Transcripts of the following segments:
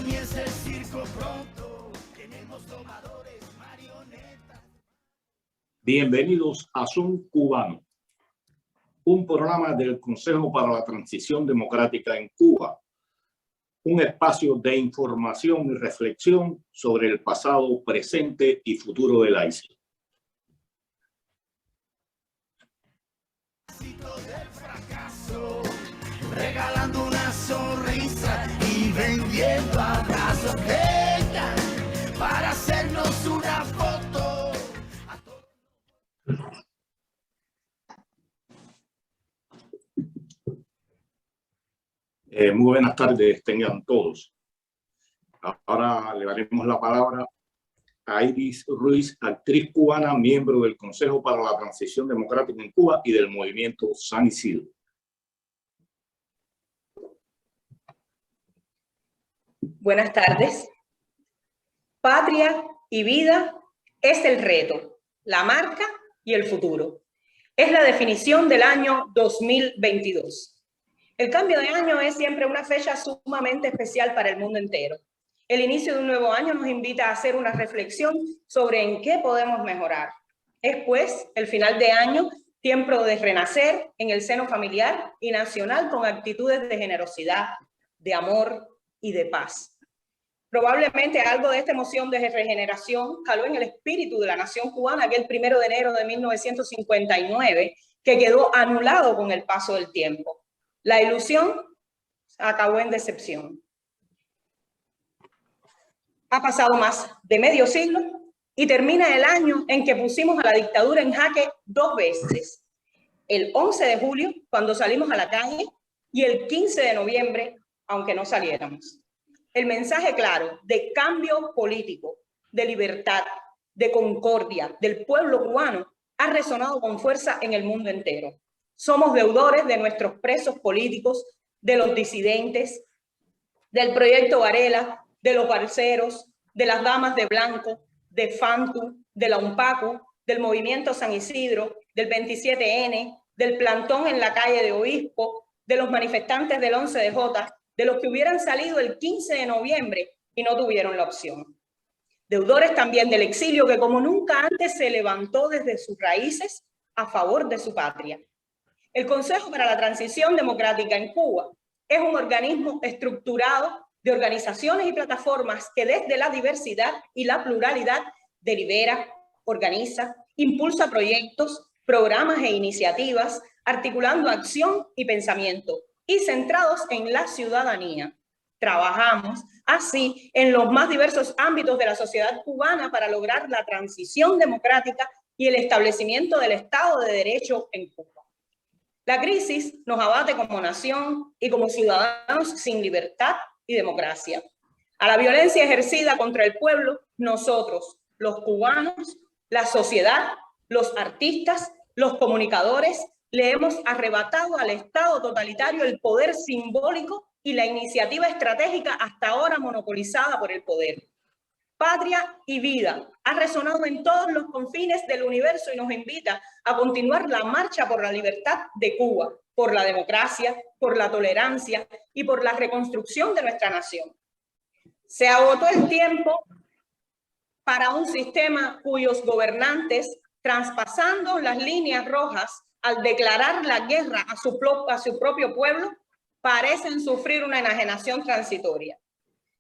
comienza el circo pronto, tenemos domadores, marionetas. Bienvenidos a Son Cubano, un programa del Consejo para la Transición Democrática en Cuba, un espacio de información y reflexión sobre el pasado, presente y futuro de la isla. Del fracaso, regalando una sonrisa y vendiendo abrazos, vengan para hacernos una foto. Muy buenas tardes tengan todos. Ahora le daremos la palabra a Iris Ruiz, actriz cubana, miembro del Consejo para la Transición Democrática en Cuba y del Movimiento San Isidro. Buenas tardes. Patria y vida es el reto, la marca y el futuro. Es la definición del año 2022. El cambio de año es siempre una fecha sumamente especial para el mundo entero. El inicio de un nuevo año nos invita a hacer una reflexión sobre en qué podemos mejorar. Es pues el final de año, tiempo de renacer en el seno familiar y nacional con actitudes de generosidad, de amor y de paz. Probablemente algo de esta emoción de regeneración caló en el espíritu de la nación cubana aquel 1 de enero de 1959, que quedó anulado con el paso del tiempo. La ilusión acabó en decepción. Ha pasado más de medio siglo y termina el año en que pusimos a la dictadura en jaque 2 veces. El 11 de julio, cuando salimos a la calle, y el 15 de noviembre, aunque no saliéramos. El mensaje claro de cambio político, de libertad, de concordia del pueblo cubano ha resonado con fuerza en el mundo entero. Somos deudores de nuestros presos políticos, de los disidentes, del proyecto Varela, de los balseros, de las damas de blanco, de Fantu, de la UNPACU, del movimiento San Isidro, del 27N, del plantón en la calle de Obispo, de los manifestantes del 11DJ, de los que hubieran salido el 15 de noviembre y no tuvieron la opción. Deudores también del exilio que como nunca antes se levantó desde sus raíces a favor de su patria. El Consejo para la Transición Democrática en Cuba es un organismo estructurado de organizaciones y plataformas que desde la diversidad y la pluralidad delibera, organiza, impulsa proyectos, programas e iniciativas, articulando acción y pensamiento y centrados en la ciudadanía. Trabajamos así en los más diversos ámbitos de la sociedad cubana para lograr la transición democrática y el establecimiento del Estado de Derecho en Cuba. La crisis nos abate como nación y como ciudadanos sin libertad y democracia. A la violencia ejercida contra el pueblo, nosotros, los cubanos, la sociedad, los artistas, los comunicadores, le hemos arrebatado al Estado totalitario el poder simbólico y la iniciativa estratégica hasta ahora monopolizada por el poder. Patria y vida ha resonado en todos los confines del universo y nos invita a continuar la marcha por la libertad de Cuba, por la democracia, por la tolerancia y por la reconstrucción de nuestra nación. Se agotó el tiempo para un sistema cuyos gobernantes, traspasando las líneas rojas al declarar la guerra a su propio pueblo, parecen sufrir una enajenación transitoria.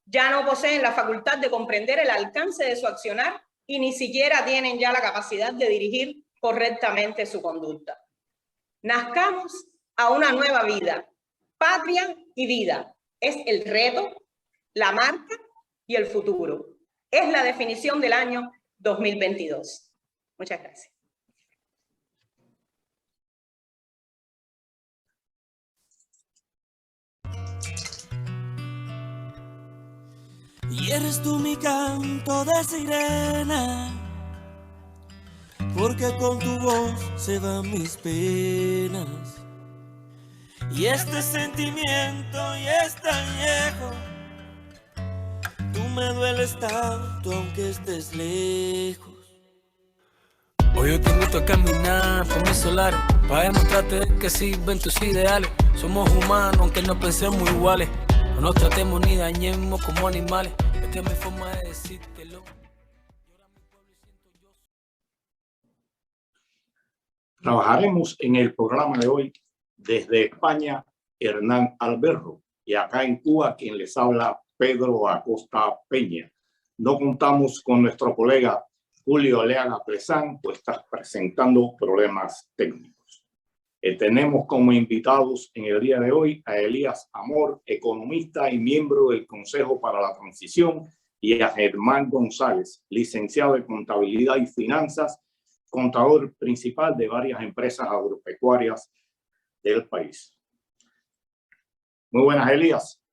Ya no poseen la facultad de comprender el alcance de su accionar y ni siquiera tienen ya la capacidad de dirigir correctamente su conducta. Nazcamos a una nueva vida. Patria y vida es el reto, la marca y el futuro. Es la definición del año 2022. Muchas gracias. Y eres tú mi canto de sirena, porque con tu voz se van mis penas. Y este sentimiento ya es tan viejo, tú me dueles tanto aunque estés lejos. Hoy yo te invito a caminar por mis solares, para demostrarte que sirven tus ideales. Somos humanos aunque no pensemos iguales. No nos tratemos ni dañemos como animales. Esta es mi forma de decírtelo. Trabajaremos en el programa de hoy desde España, Hernán Alberro, y acá en Cuba, quien les habla, Pedro Acosta Peña. No contamos con nuestro colega Julio Leaga Plesán, pues está presentando problemas técnicos. Tenemos como invitados en el día de hoy a Elías Amor, economista y miembro del Consejo para la Transición, y a Germán González, licenciado en Contabilidad y Finanzas, contador principal de varias empresas agropecuarias del país. Muy buenas, Elías.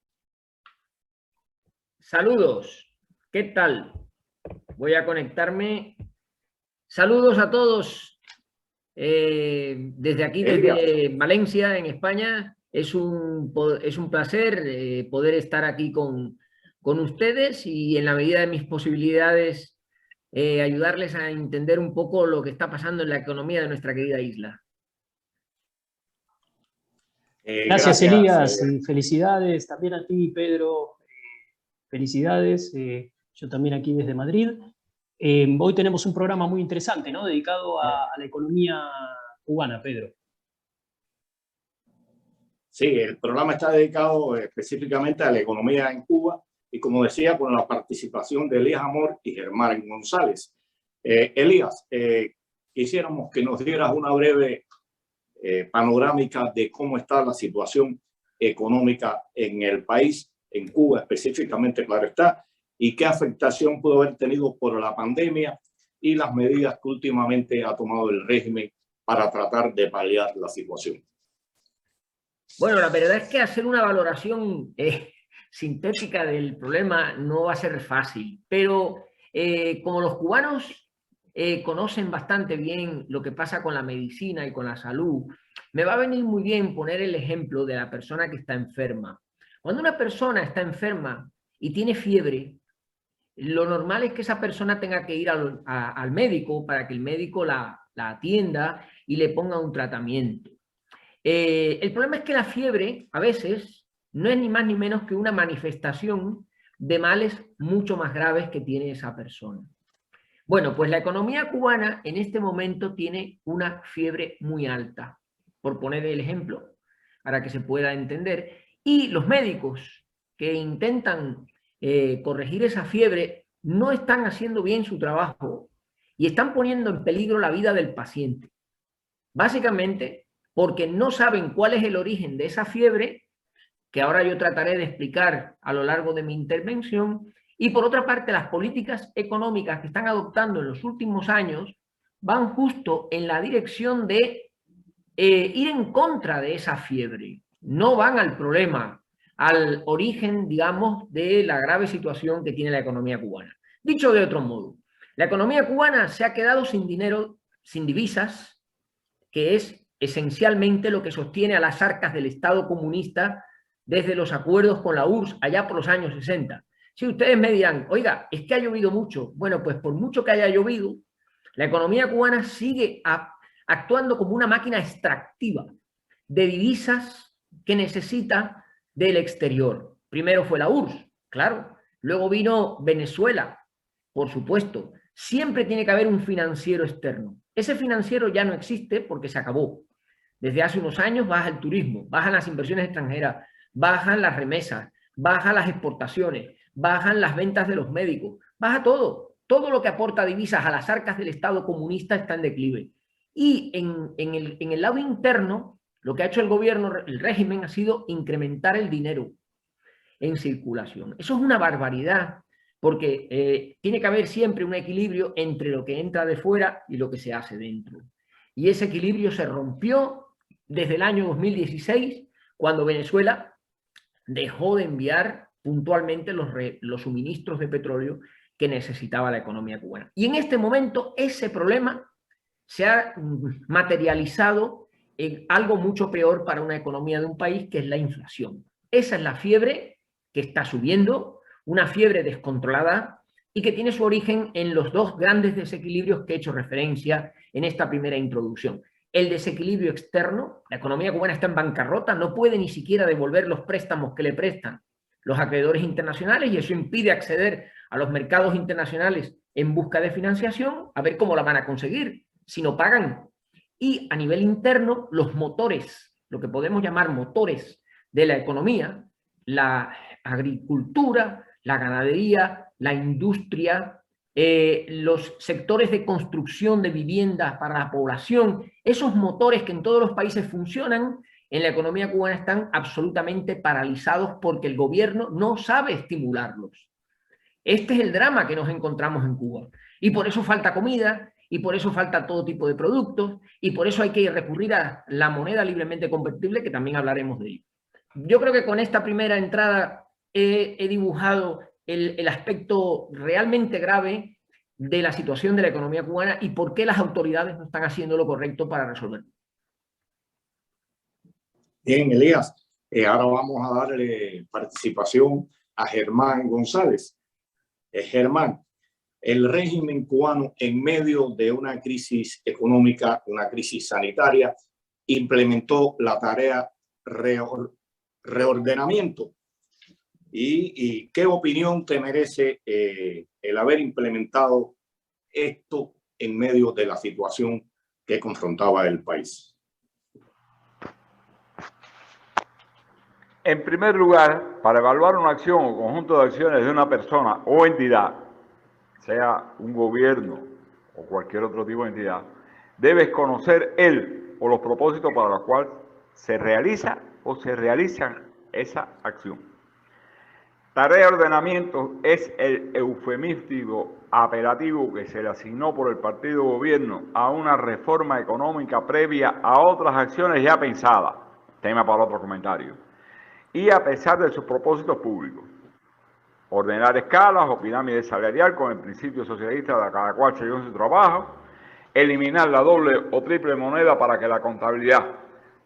Saludos, ¿qué tal? Voy a conectarme. Saludos a todos desde aquí, desde Valencia, en España. Es un placer poder estar aquí con ustedes y en la medida de mis posibilidades ayudarles a entender un poco lo que está pasando en la economía de nuestra querida isla. Gracias, Elías, y felicidades también a ti, Pedro. Felicidades, yo también aquí desde Madrid. Hoy tenemos un programa muy interesante, ¿no? Dedicado a la economía cubana, Pedro. Sí, el programa está dedicado específicamente a la economía en Cuba y, como decía, con la participación de Elías Amor y Germán González. Elías, quisiéramos que nos dieras una breve panorámica de cómo está la situación económica en el país, en Cuba específicamente, claro está, y qué afectación pudo haber tenido por la pandemia y las medidas que últimamente ha tomado el régimen para tratar de paliar la situación. Bueno, la verdad es que hacer una valoración sintética del problema no va a ser fácil, pero como los cubanos conocen bastante bien lo que pasa con la medicina y con la salud, me va a venir muy bien poner el ejemplo de la persona que está enferma. Cuando una persona está enferma y tiene fiebre, lo normal es que esa persona tenga que ir al médico para que el médico la atienda y le ponga un tratamiento. El problema es que la fiebre a veces no es ni más ni menos que una manifestación de males mucho más graves que tiene esa persona. Bueno, pues la economía cubana en este momento tiene una fiebre muy alta, por poner el ejemplo, para que se pueda entender. Y los médicos que intentan corregir esa fiebre no están haciendo bien su trabajo y están poniendo en peligro la vida del paciente. Básicamente porque no saben cuál es el origen de esa fiebre, que ahora yo trataré de explicar a lo largo de mi intervención, y por otra parte las políticas económicas que están adoptando en los últimos años van justo en la dirección de ir en contra de esa fiebre. No van al problema, al origen, digamos, de la grave situación que tiene la economía cubana. Dicho de otro modo, la economía cubana se ha quedado sin dinero, sin divisas, que es esencialmente lo que sostiene a las arcas del Estado comunista desde los acuerdos con la URSS allá por los años 60. Si ustedes me dirán, oiga, es que ha llovido mucho. Bueno, pues por mucho que haya llovido, la economía cubana sigue actuando como una máquina extractiva de divisas que necesita del exterior. Primero fue la URSS, claro. Luego vino Venezuela, por supuesto. Siempre tiene que haber un financiero externo. Ese financiero ya no existe porque se acabó. Desde hace unos años baja el turismo, bajan las inversiones extranjeras, bajan las remesas, bajan las exportaciones, bajan las ventas de los médicos, baja todo. Todo lo que aporta divisas a las arcas del Estado comunista está en declive. Y en el lado interno, lo que ha hecho el gobierno, el régimen, ha sido incrementar el dinero en circulación. Eso es una barbaridad, porque tiene que haber siempre un equilibrio entre lo que entra de fuera y lo que se hace dentro. Y ese equilibrio se rompió desde el año 2016, cuando Venezuela dejó de enviar puntualmente los suministros de petróleo que necesitaba la economía cubana. Y en este momento ese problema se ha materializado en algo mucho peor para una economía de un país, que es la inflación. Esa es la fiebre que está subiendo, una fiebre descontrolada y que tiene su origen en los dos grandes desequilibrios que he hecho referencia en esta primera introducción. El desequilibrio externo, la economía cubana está en bancarrota, no puede ni siquiera devolver los préstamos que le prestan los acreedores internacionales y eso impide acceder a los mercados internacionales en busca de financiación, a ver cómo la van a conseguir si no pagan. Y a nivel interno, los motores, lo que podemos llamar motores de la economía, la agricultura, la ganadería, la industria, los sectores de construcción de viviendas para la población, esos motores que en todos los países funcionan, en la economía cubana están absolutamente paralizados porque el gobierno no sabe estimularlos. Este es el drama que nos encontramos en Cuba. Y por eso falta comida, y por eso falta todo tipo de productos, y por eso hay que recurrir a la moneda libremente convertible, que también hablaremos de ello. Yo creo que con esta primera entrada he dibujado el aspecto realmente grave de la situación de la economía cubana y por qué las autoridades no están haciendo lo correcto para resolverlo. Bien, Elías, ahora vamos a darle participación a Germán González. Germán, el régimen cubano en medio de una crisis económica, una crisis sanitaria, implementó la tarea reordenamiento. ¿Y qué opinión te merece el haber implementado esto en medio de la situación que confrontaba el país? En primer lugar, para evaluar una acción o conjunto de acciones de una persona o entidad, sea un gobierno o cualquier otro tipo de entidad, debes conocer él o los propósitos para los cuales se realiza o se realizan esa acción. Tarea de ordenamiento es el eufemístico apelativo que se le asignó por el partido gobierno a una reforma económica previa a otras acciones ya pensadas, tema para otro comentario, y a pesar de sus propósitos públicos. Ordenar escalas o pirámide salarial con el principio socialista de cada cual según su trabajo, eliminar la doble o triple moneda para que la contabilidad,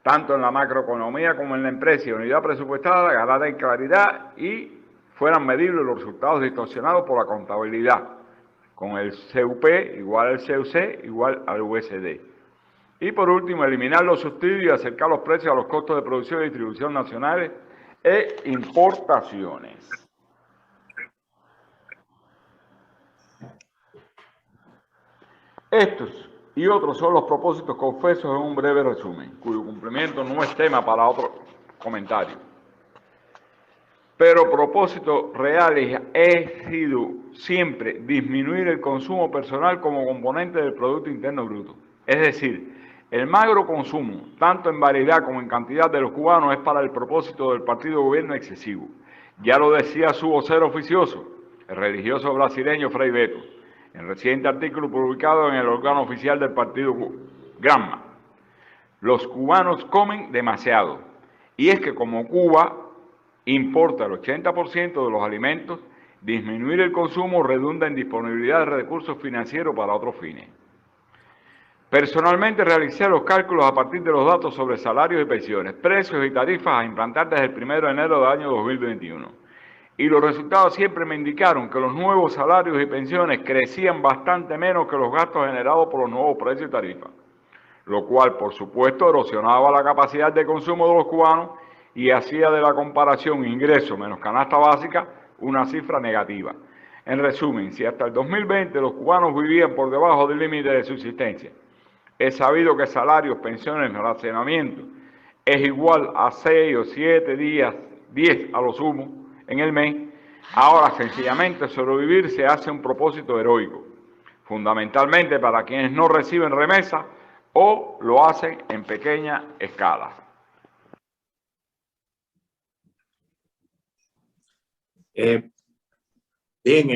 tanto en la macroeconomía como en la empresa y unidad presupuestada, ganara en claridad y fueran medibles los resultados distorsionados por la contabilidad, con el CUP igual al CUC igual al USD. Y por último, eliminar los subsidios y acercar los precios a los costos de producción y distribución nacionales e importaciones. Estos y otros son los propósitos confesos en un breve resumen, cuyo cumplimiento no es tema para otro comentario. Pero propósito reales ha sido siempre disminuir el consumo personal como componente del Producto Interno Bruto. Es decir, el magro consumo, tanto en variedad como en cantidad de los cubanos, es para el propósito del partido gobierno excesivo. Ya lo decía su vocero oficioso, el religioso brasileño Frei Beto, en el reciente artículo publicado en el órgano oficial del partido Granma. Los cubanos comen demasiado, y es que como Cuba importa el 80% de los alimentos, disminuir el consumo redunda en disponibilidad de recursos financieros para otros fines. Personalmente realicé los cálculos a partir de los datos sobre salarios y pensiones, precios y tarifas a implantar desde el 1 de enero del año 2021. Y los resultados siempre me indicaron que los nuevos salarios y pensiones crecían bastante menos que los gastos generados por los nuevos precios y tarifas, lo cual, por supuesto, erosionaba la capacidad de consumo de los cubanos y hacía de la comparación ingreso menos canasta básica una cifra negativa. En resumen, si hasta el 2020 los cubanos vivían por debajo del límite de subsistencia, es sabido que salarios, pensiones, racionamiento es igual a 6 o 7 días, 10 a lo sumo, en el mes. Ahora sencillamente sobrevivir se hace un propósito heroico, fundamentalmente para quienes no reciben remesa o lo hacen en pequeña escala. Bien,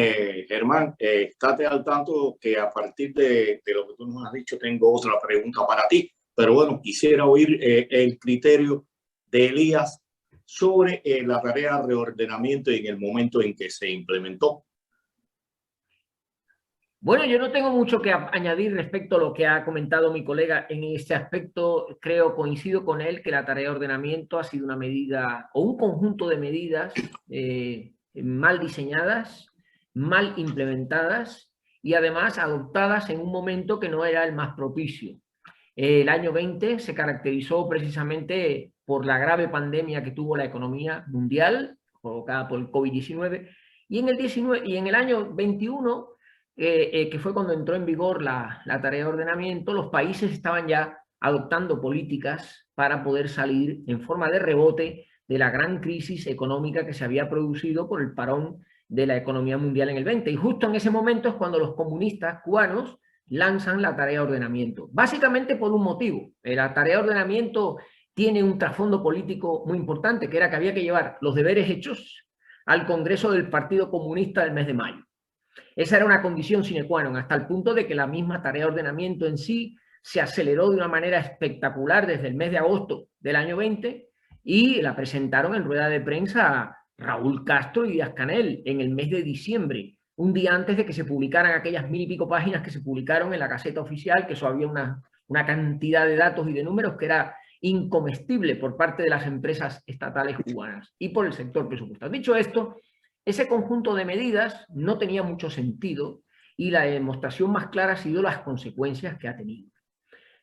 Germán, estate al tanto que a partir de lo que tú nos has dicho tengo otra pregunta para ti, pero bueno, quisiera oír el criterio de Elías sobre la tarea de reordenamiento en el momento en que se implementó. Bueno, yo no tengo mucho que añadir respecto a lo que ha comentado mi colega. En este aspecto, coincido con él que la tarea de ordenamiento ha sido una medida o un conjunto de medidas mal diseñadas, mal implementadas y además adoptadas en un momento que no era el más propicio. El año 20 se caracterizó precisamente por la grave pandemia que tuvo la economía mundial, provocada por el COVID-19, y en el año 21, que fue cuando entró en vigor la tarea de ordenamiento, los países estaban ya adoptando políticas para poder salir en forma de rebote de la gran crisis económica que se había producido por el parón de la economía mundial en el 20. Y justo en ese momento es cuando los comunistas cubanos lanzan la tarea de ordenamiento, básicamente por un motivo. La tarea de ordenamiento tiene un trasfondo político muy importante, que era que había que llevar los deberes hechos al Congreso del Partido Comunista del mes de mayo. Esa era una condición sine qua non, hasta el punto de que la misma tarea de ordenamiento en sí se aceleró de una manera espectacular desde el mes de agosto del año 20 y la presentaron en rueda de prensa a Raúl Castro y Díaz-Canel en el mes de diciembre, un día antes de que se publicaran aquellas 1000 y pico páginas que se publicaron en la Gaceta Oficial, que eso había una cantidad de datos y de números que era incomestible por parte de las empresas estatales cubanas y por el sector presupuestario. Dicho esto, ese conjunto de medidas no tenía mucho sentido y la demostración más clara ha sido las consecuencias que ha tenido.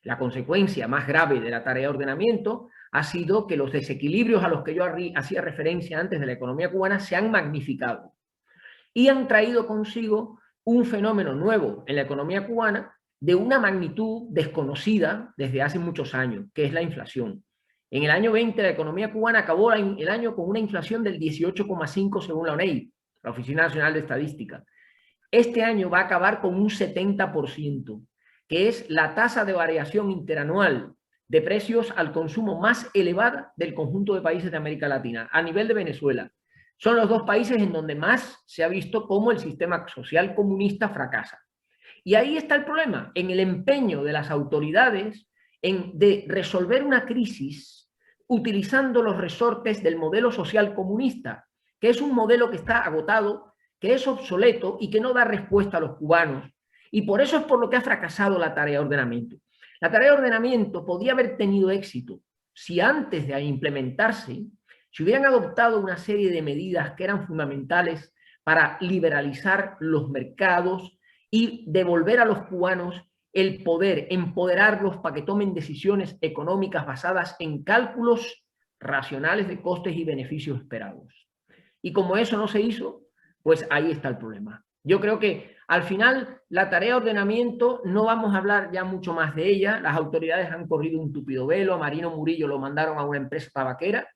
La consecuencia más grave de la tarea de ordenamiento ha sido que los desequilibrios a los que yo hacía referencia antes de la economía cubana se han magnificado y han traído consigo un fenómeno nuevo en la economía cubana de una magnitud desconocida desde hace muchos años, que es la inflación. En el año 20 la economía cubana acabó el año con una inflación del 18,5 según la ONEI, la Oficina Nacional de Estadística. Este año va a acabar con un 70%, que es la tasa de variación interanual de precios al consumo más elevada del conjunto de países de América Latina, a nivel de Venezuela. Son los dos países en donde más se ha visto cómo el sistema social comunista fracasa. Y ahí está el problema, en el empeño de las autoridades de resolver una crisis utilizando los resortes del modelo social comunista, que es un modelo que está agotado, que es obsoleto y que no da respuesta a los cubanos. Y por eso es por lo que ha fracasado la tarea de ordenamiento. La tarea de ordenamiento podía haber tenido éxito si antes de implementarse se hubieran adoptado una serie de medidas que eran fundamentales para liberalizar los mercados y devolver a los cubanos el poder, empoderarlos para que tomen decisiones económicas basadas en cálculos racionales de costes y beneficios esperados. Y como eso no se hizo, pues ahí está el problema. Yo creo que al final la tarea de ordenamiento no vamos a hablar ya mucho más de ella. Las autoridades han corrido un tupido velo. A Marino Murillo lo mandaron a una empresa tabaquera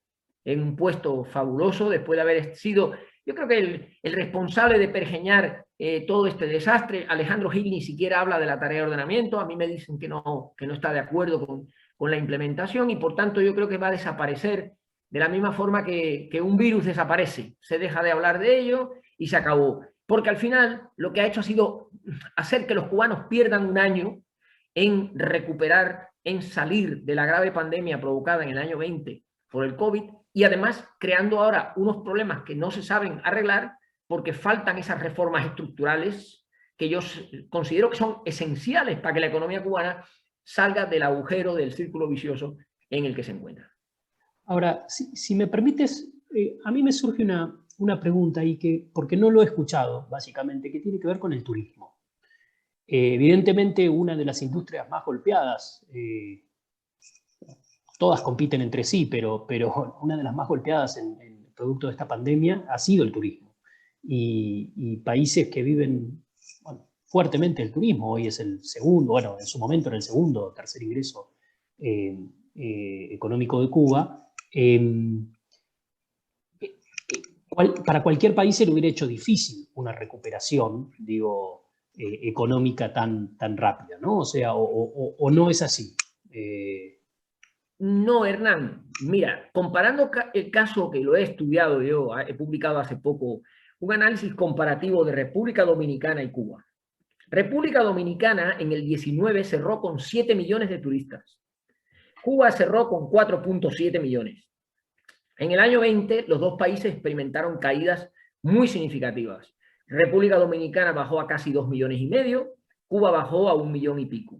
en un puesto fabuloso después de haber sido, yo creo que el responsable de pergeñar todo este desastre. Alejandro Gil ni siquiera habla de la tarea de ordenamiento. A mí me dicen que no está de acuerdo con la implementación y por tanto yo creo que va a desaparecer de la misma forma que un virus desaparece. Se deja de hablar de ello y se acabó. Porque al final lo que ha hecho ha sido hacer que los cubanos pierdan un año en recuperar, en salir de la grave pandemia provocada en el año 20 por el COVID y además creando ahora unos problemas que no se saben arreglar porque faltan esas reformas estructurales que yo considero que son esenciales para que la economía cubana salga del agujero, del círculo vicioso en el que se encuentra. Ahora, si me permites, a mí me surge una pregunta ahí, porque no lo he escuchado, básicamente, que tiene que ver con el turismo. Evidentemente, una de las industrias más golpeadas, todas compiten entre sí, pero una de las más golpeadas en producto de esta pandemia ha sido el turismo. Y países que viven fuertemente el turismo, hoy es el segundo, bueno, en su momento era el segundo o tercer ingreso económico de Cuba. Para cualquier país se le hubiera hecho difícil una recuperación, digo, económica tan rápida, ¿no? O sea, o no es así. No, Hernán. Mira, comparando el caso que lo he estudiado yo, he publicado hace poco un análisis comparativo de República Dominicana y Cuba. República Dominicana en el 19 cerró con 7 millones de turistas. Cuba cerró con 4.7 millones. En el año 20, los dos países experimentaron caídas muy significativas. República Dominicana bajó a casi 2,5 millones, Cuba bajó a 1 millón y pico.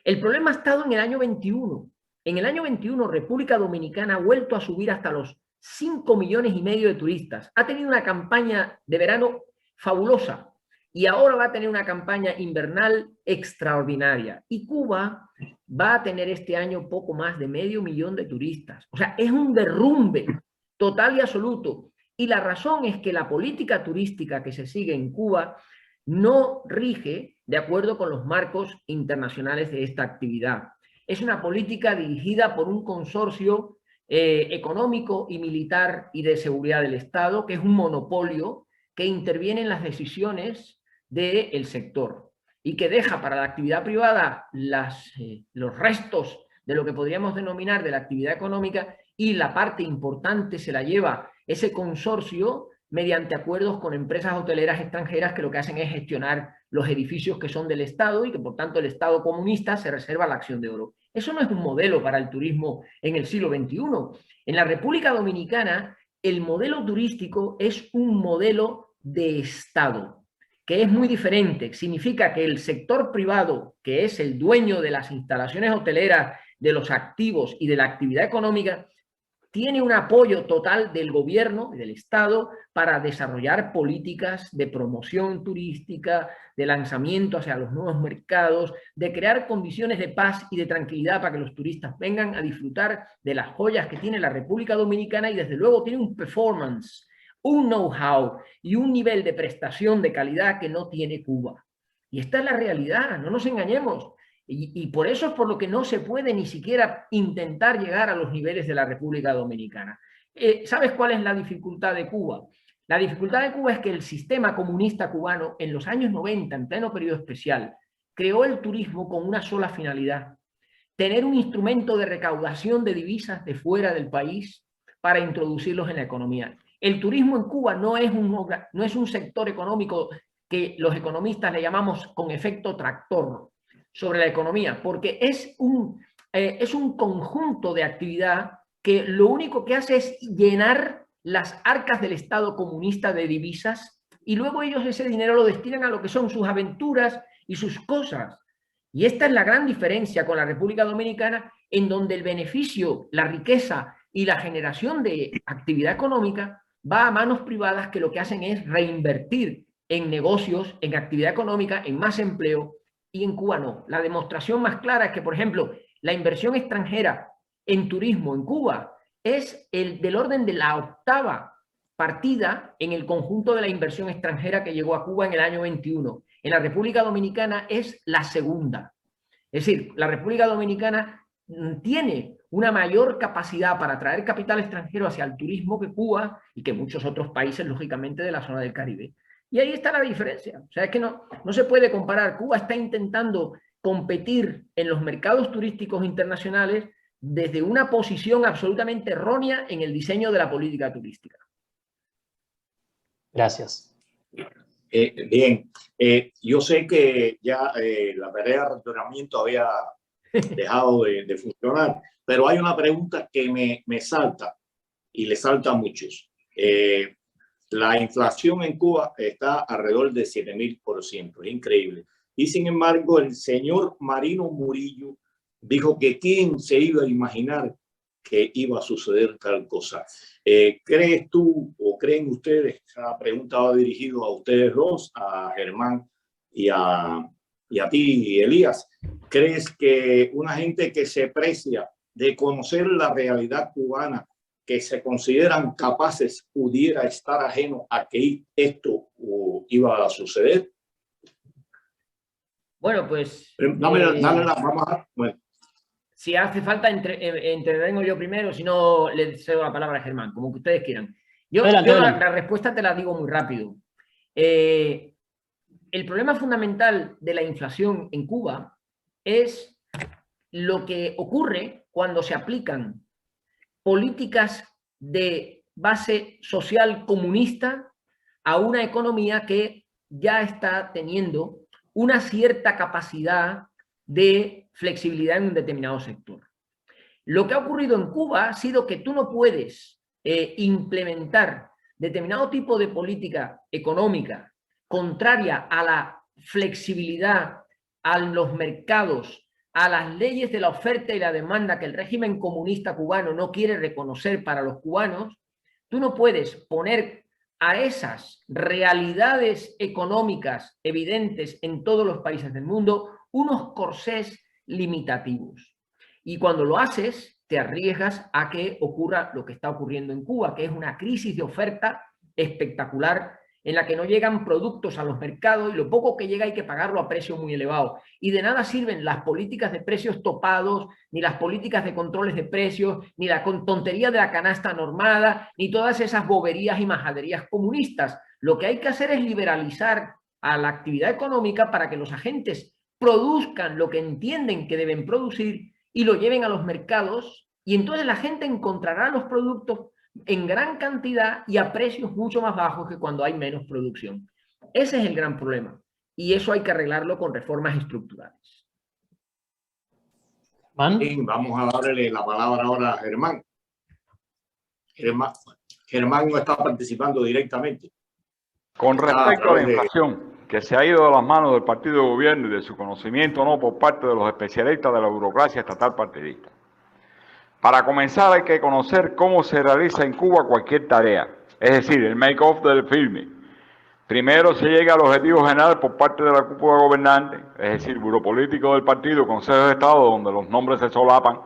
El problema ha estado en el año 21. En el año 21, República Dominicana ha vuelto a subir hasta los 5,5 millones de turistas. Ha tenido una campaña de verano fabulosa y ahora va a tener una campaña invernal extraordinaria. Y Cuba va a tener este año poco más de 500,000 de turistas. O sea, es un derrumbe total y absoluto. Y la razón es que la política turística que se sigue en Cuba no rige de acuerdo con los marcos internacionales de esta actividad. Es una política dirigida por un consorcio económico y militar y de seguridad del Estado, que es un monopolio que interviene en las decisiones del sector y que deja para la actividad privada los restos de lo que podríamos denominar de la actividad económica, y la parte importante se la lleva ese consorcio mediante acuerdos con empresas hoteleras extranjeras que lo que hacen es gestionar los edificios que son del Estado y que por tanto el Estado comunista se reserva la acción de oro. Eso no es un modelo para el turismo en el siglo XXI. En la República Dominicana el modelo turístico es un modelo de Estado, que es muy diferente. Significa que el sector privado, que es el dueño de las instalaciones hoteleras, de los activos y de la actividad económica, tiene un apoyo total del gobierno y del Estado para desarrollar políticas de promoción turística, de lanzamiento hacia los nuevos mercados, de crear condiciones de paz y de tranquilidad para que los turistas vengan a disfrutar de las joyas que tiene la República Dominicana, y desde luego tiene un performance, un know-how y un nivel de prestación de calidad que no tiene Cuba. Y esta es la realidad, no nos engañemos. Y por eso es por lo que no se puede ni siquiera intentar llegar a los niveles de la República Dominicana. ¿Sabes cuál es la dificultad de Cuba? La dificultad de Cuba es que el sistema comunista cubano en los años 90, en pleno periodo especial, creó el turismo con una sola finalidad: tener un instrumento de recaudación de divisas de fuera del país para introducirlos en la economía. El turismo en Cuba no es un sector económico que los economistas le llamamos con efecto tractor sobre la economía, porque es un conjunto de actividad que lo único que hace es llenar las arcas del Estado comunista de divisas, y luego ellos ese dinero lo destinan a lo que son sus aventuras y sus cosas. Y esta es la gran diferencia con la República Dominicana, en donde el beneficio, la riqueza y la generación de actividad económica va a manos privadas que lo que hacen es reinvertir en negocios, en actividad económica, en más empleo. Y en Cuba no. La demostración más clara es que, por ejemplo, la inversión extranjera en turismo en Cuba es del orden de la 8ª partida en el conjunto de la inversión extranjera que llegó a Cuba en el año 21. En la República Dominicana es la 2ª. Es decir, la República Dominicana tiene una mayor capacidad para atraer capital extranjero hacia el turismo que Cuba y que muchos otros países, lógicamente, de la zona del Caribe. Y ahí está la diferencia. O sea, es que no se puede comparar. Cuba está intentando competir en los mercados turísticos internacionales desde una posición absolutamente errónea en el diseño de la política turística. Gracias. Bien, yo sé que ya la tarea de razonamiento había dejado de funcionar, pero hay una pregunta que me salta y le salta a muchos. La inflación en Cuba está alrededor de 7.000%, es increíble. Y sin embargo, el señor Marino Murillo dijo que quién se iba a imaginar que iba a suceder tal cosa. ¿Crees tú o creen ustedes, esa pregunta va dirigida a ustedes dos, a Germán y a ti, Elías, crees que una gente que se precia de conocer la realidad cubana, que se consideran capaces, pudiera estar ajeno a que esto iba a suceder? Bueno, pues... Bueno. Si hace falta, intervengo yo primero, si no, le cedo la palabra a Germán, como que ustedes quieran. Yo la respuesta te la digo muy rápido. El problema fundamental de la inflación en Cuba es lo que ocurre cuando se aplican políticas de base social comunista a una economía que ya está teniendo una cierta capacidad de flexibilidad en un determinado sector. Lo que ha ocurrido en Cuba ha sido que tú no puedes implementar determinado tipo de política económica contraria a la flexibilidad, a los mercados, a las leyes de la oferta y la demanda que el régimen comunista cubano no quiere reconocer para los cubanos. Tú no puedes poner a esas realidades económicas evidentes en todos los países del mundo unos corsés limitativos. Y cuando lo haces, te arriesgas a que ocurra lo que está ocurriendo en Cuba, que es una crisis de oferta espectacular en la que no llegan productos a los mercados y lo poco que llega hay que pagarlo a precios muy elevados. Y de nada sirven las políticas de precios topados, ni las políticas de controles de precios, ni la tontería de la canasta normada, ni todas esas boberías y majaderías comunistas. Lo que hay que hacer es liberalizar a la actividad económica para que los agentes produzcan lo que entienden que deben producir y lo lleven a los mercados, y entonces la gente encontrará los productos en gran cantidad y a precios mucho más bajos que cuando hay menos producción. Ese es el gran problema y eso hay que arreglarlo con reformas estructurales. Bien, vamos a darle la palabra ahora a Germán. Germán no está participando directamente. Con respecto a la inflación, que se ha ido de las manos del partido de gobierno y de su conocimiento no por parte de los especialistas de la burocracia estatal partidista. Para comenzar hay que conocer cómo se realiza en Cuba cualquier tarea, es decir, el make-off del filme. Primero se llega al objetivo general por parte de la cúpula gobernante, es decir, Buró Político del partido, Consejo de Estado, donde los nombres se solapan,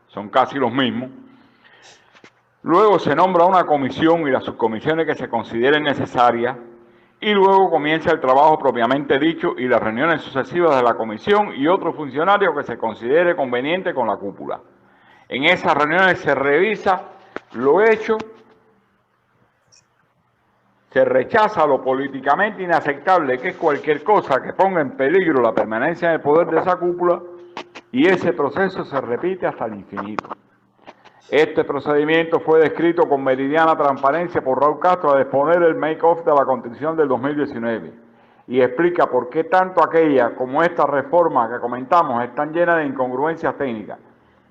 son casi los mismos. Luego se nombra una comisión y las subcomisiones que se consideren necesarias, y luego comienza el trabajo propiamente dicho y las reuniones sucesivas de la comisión y otros funcionarios que se considere conveniente con la cúpula. En esas reuniones se revisa lo hecho, se rechaza lo políticamente inaceptable, que es cualquier cosa que ponga en peligro la permanencia en el poder de esa cúpula, y ese proceso se repite hasta el infinito. Este procedimiento fue descrito con meridiana transparencia por Raúl Castro al exponer el make-off de la Constitución del 2019 y explica por qué tanto aquella como esta reforma que comentamos están llenas de incongruencias técnicas,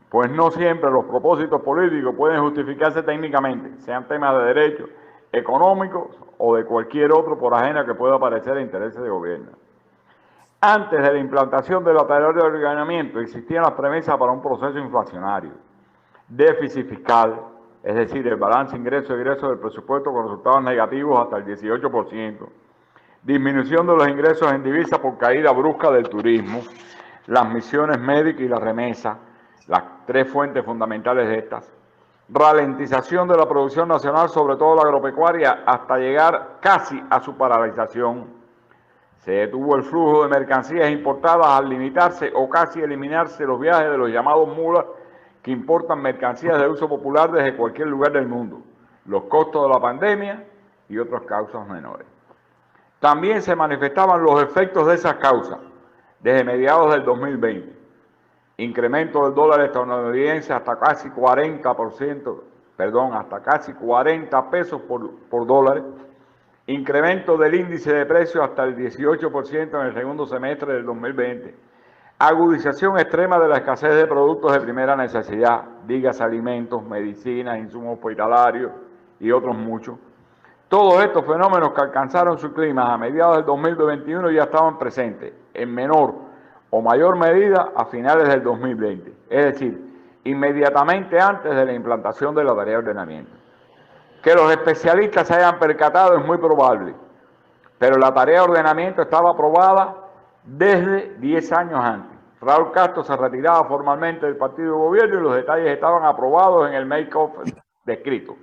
pues no siempre los propósitos políticos pueden justificarse técnicamente, sean temas de derechos, económicos o de cualquier otro por ajena que pueda parecer a intereses de gobierno. Antes de la implantación de la tarea de ordenamiento existían las premisas para un proceso inflacionario, déficit fiscal, es decir, el balance ingreso-egreso del presupuesto con resultados negativos hasta el 18%, disminución de los ingresos en divisas por caída brusca del turismo, las misiones médicas y la remesa, las tres fuentes fundamentales de estas, ralentización de la producción nacional, sobre todo la agropecuaria, hasta llegar casi a su paralización. Se detuvo el flujo de mercancías importadas al limitarse o casi eliminarse los viajes de los llamados mulas que importan mercancías de uso popular desde cualquier lugar del mundo, los costos de la pandemia y otras causas menores. También se manifestaban los efectos de esas causas desde mediados del 2020. Incremento del dólar estadounidense hasta casi 40%, hasta casi 40 pesos por dólar. Incremento del índice de precios hasta el 18% en el segundo semestre del 2020. Agudización extrema de la escasez de productos de primera necesidad, dígase alimentos, medicinas, insumos hospitalarios y otros muchos. Todos estos fenómenos que alcanzaron su clima a mediados del 2021 ya estaban presentes, en menor o mayor medida a finales del 2020, es decir, inmediatamente antes de la implantación de la tarea de ordenamiento. Que los especialistas se hayan percatado es muy probable, pero la tarea de ordenamiento estaba aprobada desde 10 años antes. Raúl Castro se retiraba formalmente del partido de gobierno y los detalles estaban aprobados en el make-off descrito.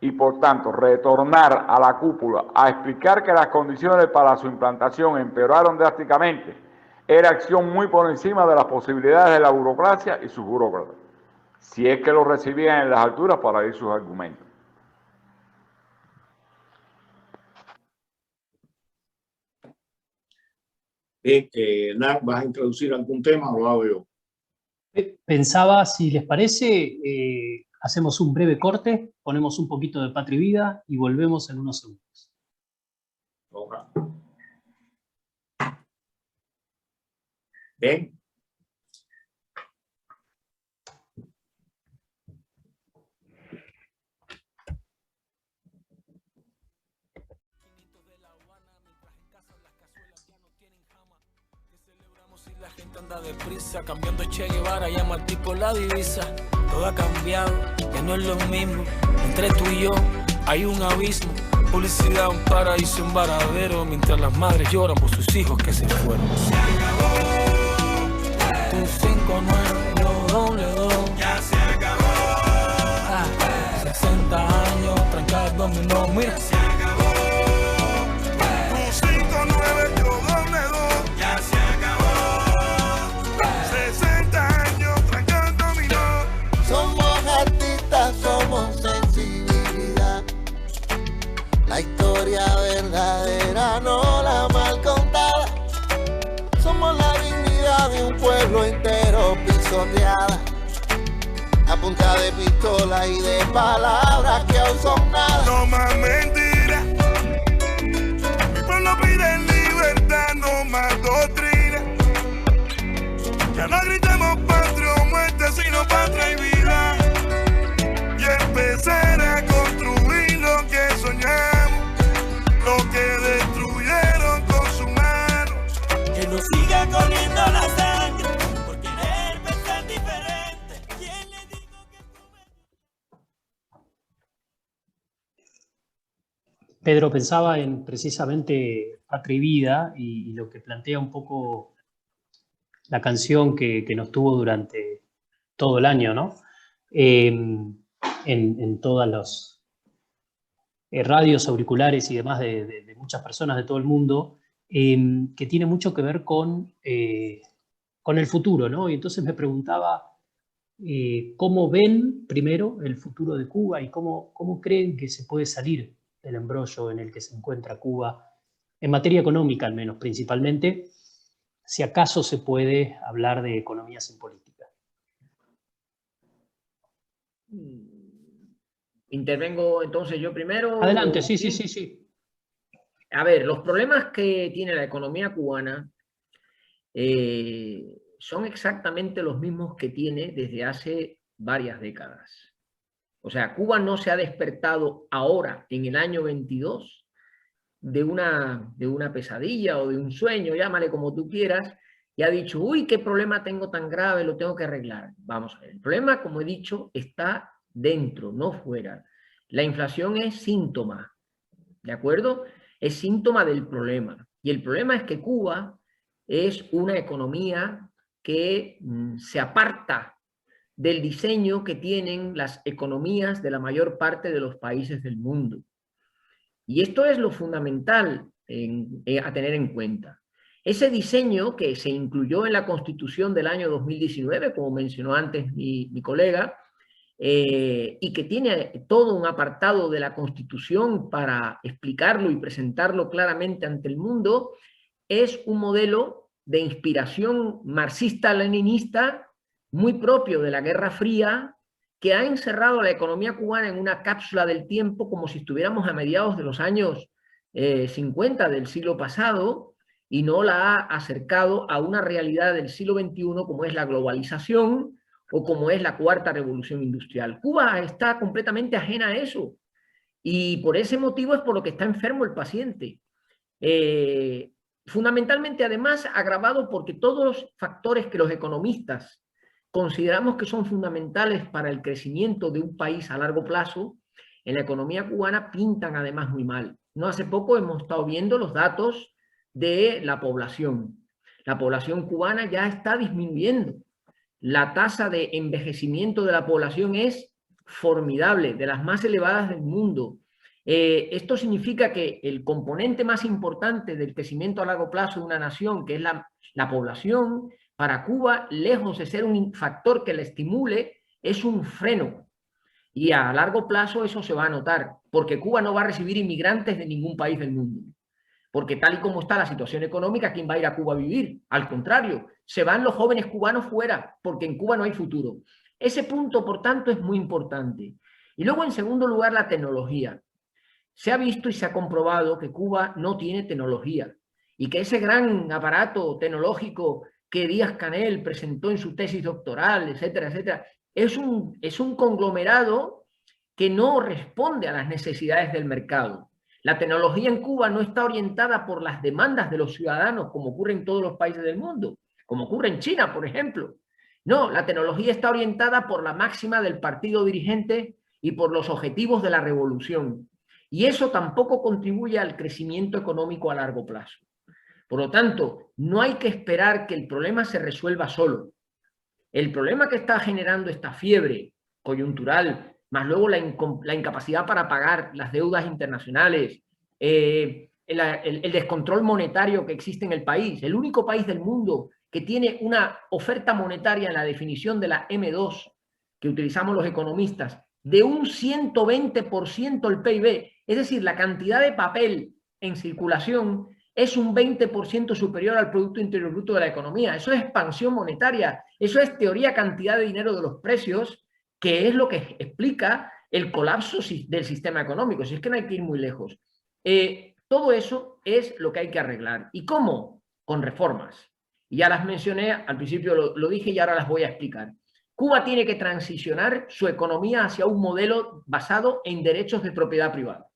Y por tanto, retornar a la cúpula a explicar que las condiciones para su implantación empeoraron drásticamente era acción muy por encima de las posibilidades de la burocracia y sus burócratas, si es que lo recibían en las alturas para oír sus argumentos. ¿Vas a introducir algún tema o lo hago yo? Pensaba, si les parece, hacemos un breve corte, ponemos un poquito de Patria y Vida y volvemos en unos segundos. Okay. Bien. La gente anda deprisa, cambiando Che Guevara, llama al tipo la divisa. Todo ha cambiado, ya no es lo mismo. Entre tú y yo hay un abismo. Publicidad, un paraíso, un varadero. Mientras las madres lloran por sus hijos que se fueron. Se acabó. Tu 59, lo doble. Ya se acabó. 60 años, trancado, dominó, mira. Se acabó. la verdadera, no la mal contada. Somos la dignidad de un pueblo entero pisoteada, a punta de pistola y de palabras que aún son nada. No más mentiras, mi pueblo pide libertad, no más doctrina. Ya no gritemos patria o muerte, sino patria y vida. Y empezar a construir lo que soñamos, lo que destruyeron con sus manos. Que no siga corriendo la sangre por querer pensar diferente. ¿Quién le dijo que Pedro, pensaba en precisamente Patria y Vida y lo que plantea un poco la canción que nos tuvo durante todo el año, ¿no? En todas las radios, auriculares y demás de muchas personas de todo el mundo, que tiene mucho que ver con el futuro, ¿no? Y entonces me preguntaba cómo ven primero el futuro de Cuba y cómo creen que se puede salir del embrollo en el que se encuentra Cuba, en materia económica al menos, principalmente, si acaso se puede hablar de economía sin política. Intervengo entonces yo primero. Adelante, sí. A ver, los problemas que tiene la economía cubana son exactamente los mismos que tiene desde hace varias décadas. O sea, Cuba no se ha despertado ahora, en el año 22, de una pesadilla o de un sueño, llámale como tú quieras, y ha dicho, uy, qué problema tengo tan grave, lo tengo que arreglar. Vamos a ver, el problema, como he dicho, está dentro, no fuera. La inflación es síntoma, ¿de acuerdo? Es síntoma del problema. Y el problema es que Cuba es una economía que se aparta del diseño que tienen las economías de la mayor parte de los países del mundo. Y esto es lo fundamental a tener en cuenta. Ese diseño que se incluyó en la Constitución del año 2019, como mencionó antes mi colega, y que tiene todo un apartado de la Constitución para explicarlo y presentarlo claramente ante el mundo, es un modelo de inspiración marxista-leninista muy propio de la Guerra Fría, que ha encerrado a la economía cubana en una cápsula del tiempo como si estuviéramos a mediados de los años 50 del siglo pasado, y no la ha acercado a una realidad del siglo XXI como es la globalización o como es la cuarta revolución industrial. Cuba está completamente ajena a eso, y por ese motivo es por lo que está enfermo el paciente. Fundamentalmente, además, agravado porque todos los factores que los economistas consideramos que son fundamentales para el crecimiento de un país a largo plazo, en la economía cubana pintan además muy mal. No hace poco hemos estado viendo los datos de la población. La población cubana ya está disminuyendo. La tasa de envejecimiento de la población es formidable, de las más elevadas del mundo. Esto significa que el componente más importante del crecimiento a largo plazo de una nación, que es la población, para Cuba, lejos de ser un factor que la estimule, es un freno. Y a largo plazo eso se va a notar, porque Cuba no va a recibir inmigrantes de ningún país del mundo. Porque tal y como está la situación económica, ¿quién va a ir a Cuba a vivir? Al contrario, se van los jóvenes cubanos fuera, porque en Cuba no hay futuro. Ese punto, por tanto, es muy importante. Y luego, en segundo lugar, la tecnología. Se ha visto y se ha comprobado que Cuba no tiene tecnología y que ese gran aparato tecnológico que Díaz-Canel presentó en su tesis doctoral, etcétera, etcétera, es un conglomerado que no responde a las necesidades del mercado. La tecnología en Cuba no está orientada por las demandas de los ciudadanos, como ocurre en todos los países del mundo, como ocurre en China, por ejemplo. No, la tecnología está orientada por la máxima del partido dirigente y por los objetivos de la revolución. Y eso tampoco contribuye al crecimiento económico a largo plazo. Por lo tanto, no hay que esperar que el problema se resuelva solo. El problema que está generando esta fiebre coyuntural, más luego la incapacidad para pagar las deudas internacionales, el descontrol monetario que existe en el país, el único país del mundo que tiene una oferta monetaria en la definición de la M2 que utilizamos los economistas, de un 120% el PIB, es decir, la cantidad de papel en circulación es un 20% superior al Producto Interior Bruto de la economía. Eso es expansión monetaria, eso es teoría cantidad de dinero de los precios, que es lo que explica el colapso del sistema económico. Si es que no hay que ir muy lejos. Todo eso es lo que hay que arreglar. ¿Y cómo? Con reformas. Y ya las mencioné, al principio lo dije y ahora las voy a explicar. Cuba tiene que transicionar su economía hacia un modelo basado en derechos de propiedad privada,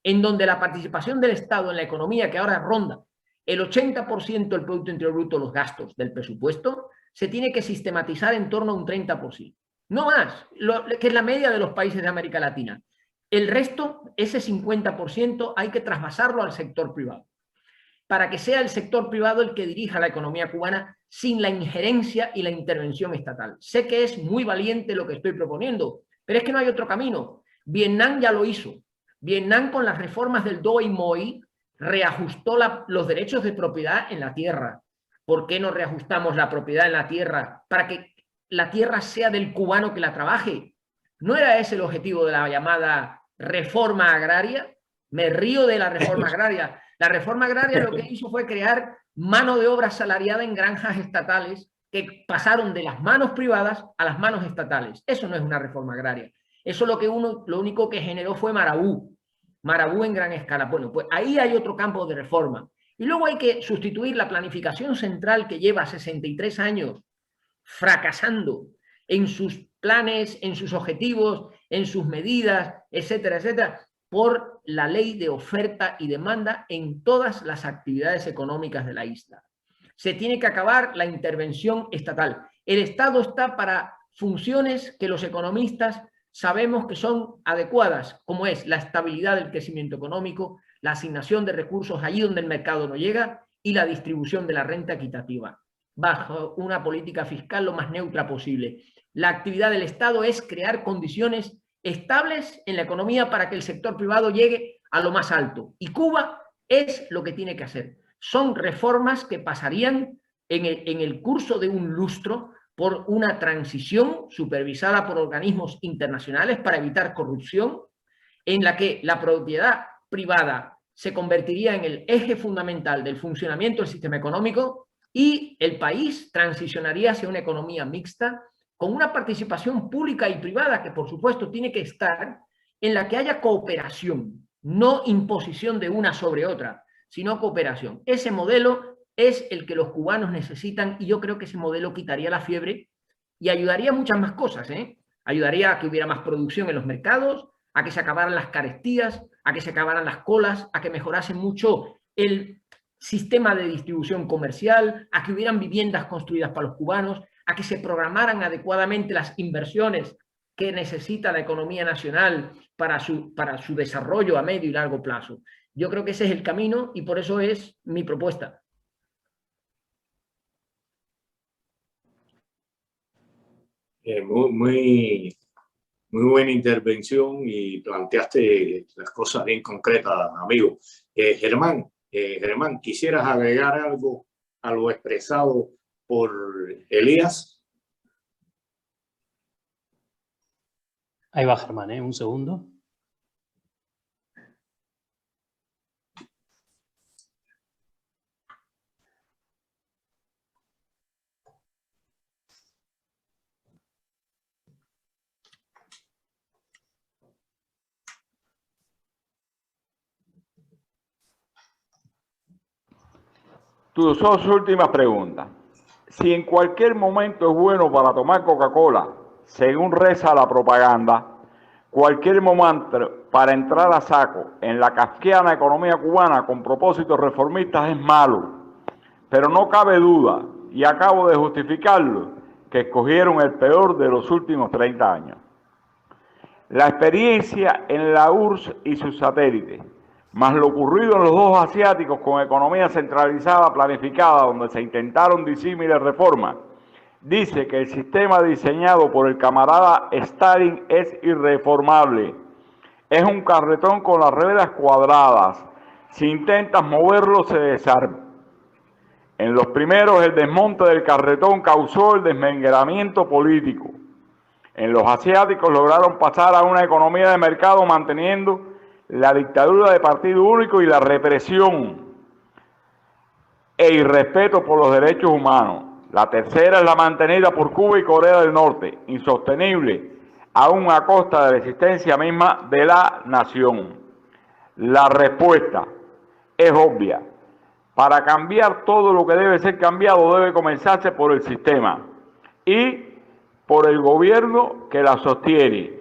en donde la participación del Estado en la economía, que ahora ronda el 80% del Producto Interior Bruto, los gastos del presupuesto, se tiene que sistematizar en torno a un 30%. No más, que es la media de los países de América Latina. El resto, ese 50%, hay que trasvasarlo al sector privado, para que sea el sector privado el que dirija la economía cubana sin la injerencia y la intervención estatal. Sé que es muy valiente lo que estoy proponiendo, pero es que no hay otro camino. Vietnam ya lo hizo. Vietnam, con las reformas del Doi Moi, reajustó los derechos de propiedad en la tierra. ¿Por qué no reajustamos la propiedad en la tierra para que la tierra sea del cubano que la trabaje? ¿No era ese el objetivo de la llamada reforma agraria? Me río de la reforma agraria. La reforma agraria lo que hizo fue crear mano de obra asalariada en granjas estatales que pasaron de las manos privadas a las manos estatales. Eso no es una reforma agraria. Eso lo único que generó fue Marabú en gran escala. Bueno, pues ahí hay otro campo de reforma. Y luego hay que sustituir la planificación central que lleva 63 años fracasando en sus planes, en sus objetivos, en sus medidas, etcétera, etcétera, por la ley de oferta y demanda en todas las actividades económicas de la isla. Se tiene que acabar la intervención estatal. El Estado está para funciones que los economistas sabemos que son adecuadas, como es la estabilidad del crecimiento económico, la asignación de recursos allí donde el mercado no llega y la distribución de la renta equitativa, bajo una política fiscal lo más neutra posible. La actividad del Estado es crear condiciones estables en la economía para que el sector privado llegue a lo más alto. Y Cuba es lo que tiene que hacer. Son reformas que pasarían en el curso de un lustro por una transición supervisada por organismos internacionales para evitar corrupción, en la que la propiedad privada se convertiría en el eje fundamental del funcionamiento del sistema económico y el país transicionaría hacia una economía mixta con una participación pública y privada que, por supuesto, tiene que estar en la que haya cooperación, no imposición de una sobre otra, sino cooperación. Ese modelo es el que los cubanos necesitan y yo creo que ese modelo quitaría la fiebre y ayudaría a muchas más cosas, ¿eh? Ayudaría a que hubiera más producción en los mercados, a que se acabaran las carestías, a que se acabaran las colas, a que mejorase mucho el sistema de distribución comercial, a que hubieran viviendas construidas para los cubanos, a que se programaran adecuadamente las inversiones que necesita la economía nacional para su desarrollo a medio y largo plazo. Yo creo que ese es el camino y por eso es mi propuesta. Muy buena intervención y planteaste las cosas bien concretas, amigo. Germán, ¿quisieras agregar algo a lo expresado por Elías? Ahí va Germán, un segundo. Tus dos últimas preguntas. Si en cualquier momento es bueno para tomar Coca-Cola, según reza la propaganda, cualquier momento para entrar a saco en la kafkiana economía cubana con propósitos reformistas es malo. Pero no cabe duda, y acabo de justificarlo, que escogieron el peor de los últimos 30 años. La experiencia en la URSS y sus satélites, más lo ocurrido en los dos asiáticos con economía centralizada planificada donde se intentaron disímiles reformas, dice que el sistema diseñado por el camarada Stalin es irreformable. Es un carretón con las ruedas cuadradas. Si intentas moverlo, se desarma. En los primeros, el desmonte del carretón causó el desmantelamiento político. En los asiáticos lograron pasar a una economía de mercado manteniendo la dictadura de partido único y la represión e irrespeto por los derechos humanos. La tercera es la mantenida por Cuba y Corea del Norte, insostenible, aún a costa de la existencia misma de la nación. La respuesta es obvia. Para cambiar todo lo que debe ser cambiado debe comenzarse por el sistema y por el gobierno que la sostiene.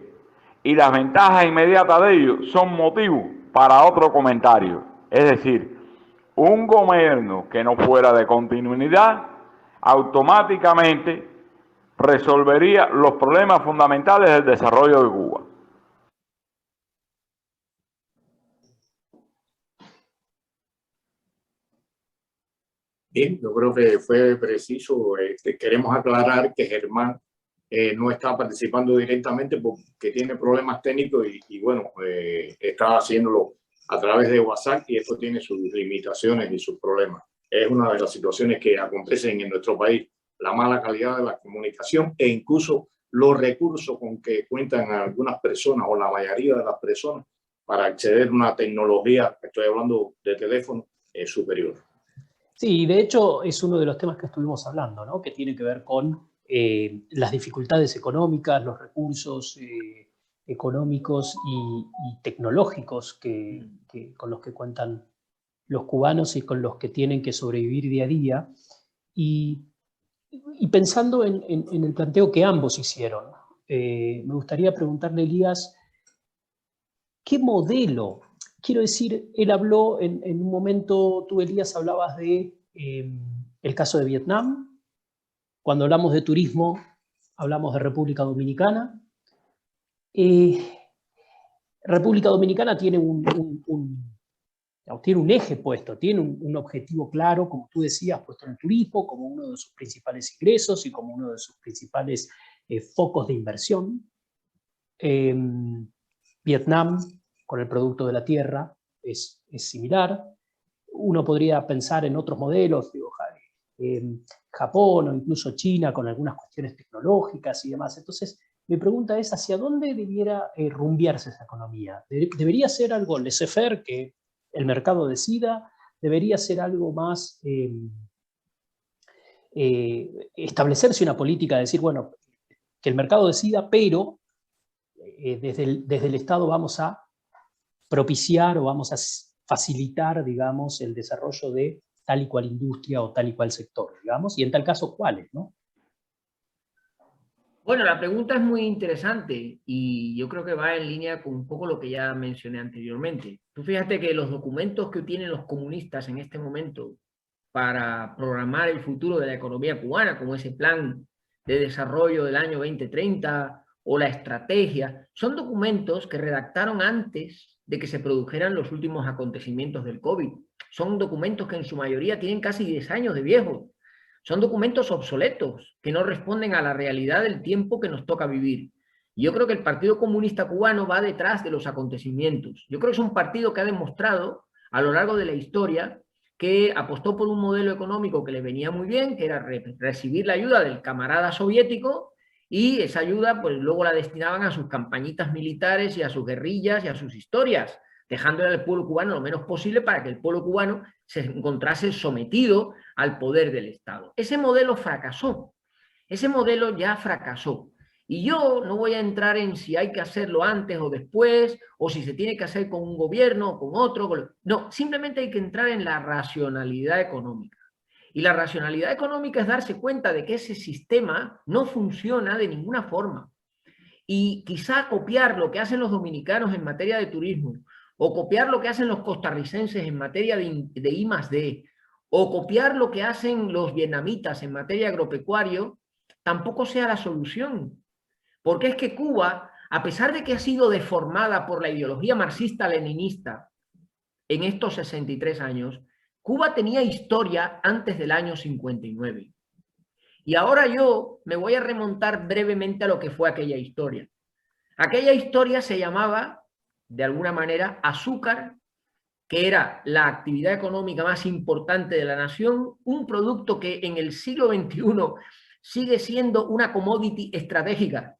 Y las ventajas inmediatas de ello son motivo para otro comentario. Es decir, un gobierno que no fuera de continuidad automáticamente resolvería los problemas fundamentales del desarrollo de Cuba. Bien, yo creo que fue preciso. Queremos aclarar que Germán no está participando directamente porque tiene problemas técnicos y bueno, está haciéndolo a través de WhatsApp y esto tiene sus limitaciones y sus problemas. Es una de las situaciones que acontecen en nuestro país, la mala calidad de la comunicación e incluso los recursos con que cuentan algunas personas o la mayoría de las personas para acceder a una tecnología, estoy hablando de teléfono, superior. Sí, de hecho es uno de los temas que estuvimos hablando, ¿no? Que tiene que ver con las dificultades económicas, los recursos económicos y tecnológicos con los que cuentan los cubanos y con los que tienen que sobrevivir día a día. Y pensando en el planteo que ambos hicieron, me gustaría preguntarle, Elías, ¿qué modelo? Quiero decir, él habló en un momento, tú, Elías, hablabas de el caso de Vietnam. Cuando hablamos de turismo, hablamos de República Dominicana. República Dominicana tiene un eje puesto, tiene un objetivo claro, como tú decías, puesto en el turismo, como uno de sus principales ingresos y como uno de sus principales focos de inversión. Vietnam, con el producto de la tierra, es similar. Uno podría pensar en otros modelos, digo, Japón o incluso China, con algunas cuestiones tecnológicas y demás. Entonces, mi pregunta es, ¿hacia dónde debiera rumbiarse esa economía? ¿Debería ser algo laissez-faire, que el mercado decida? ¿Debería ser algo más establecerse una política, decir, bueno, que el mercado decida, pero desde el Estado vamos a propiciar o vamos a facilitar, digamos, el desarrollo de tal y cual industria o tal y cual sector, digamos, y en tal caso, ¿cuáles, no? Bueno, la pregunta es muy interesante y yo creo que va en línea con un poco lo que ya mencioné anteriormente. Tú fíjate que los documentos que tienen los comunistas en este momento para programar el futuro de la economía cubana, como ese plan de desarrollo del año 2030 o la estrategia, son documentos que redactaron antes de que se produjeran los últimos acontecimientos del COVID. Son documentos que en su mayoría tienen casi 10 años de viejos. Son documentos obsoletos que no responden a la realidad del tiempo que nos toca vivir. Y yo creo que el Partido Comunista Cubano va detrás de los acontecimientos. Yo creo que es un partido que ha demostrado a lo largo de la historia que apostó por un modelo económico que le venía muy bien, que era recibir la ayuda del camarada soviético, y esa ayuda pues luego la destinaban a sus campañitas militares y a sus guerrillas y a sus historias, dejándole al pueblo cubano lo menos posible para que el pueblo cubano se encontrase sometido al poder del Estado. Ese modelo fracasó, ese modelo ya fracasó. Y yo no voy a entrar en si hay que hacerlo antes o después, o si se tiene que hacer con un gobierno o con otro. No, simplemente hay que entrar en la racionalidad económica. Y la racionalidad económica es darse cuenta de que ese sistema no funciona de ninguna forma. Y quizá copiar lo que hacen los dominicanos en materia de turismo, o copiar lo que hacen los costarricenses en materia de I+D, o copiar lo que hacen los vietnamitas en materia agropecuario, tampoco sea la solución. Porque es que Cuba, a pesar de que ha sido deformada por la ideología marxista-leninista en estos 63 años, Cuba tenía historia antes del año 59. Y ahora yo me voy a remontar brevemente a lo que fue aquella historia. Aquella historia se llamaba, de alguna manera, azúcar, que era la actividad económica más importante de la nación, un producto que en el siglo XXI sigue siendo una commodity estratégica,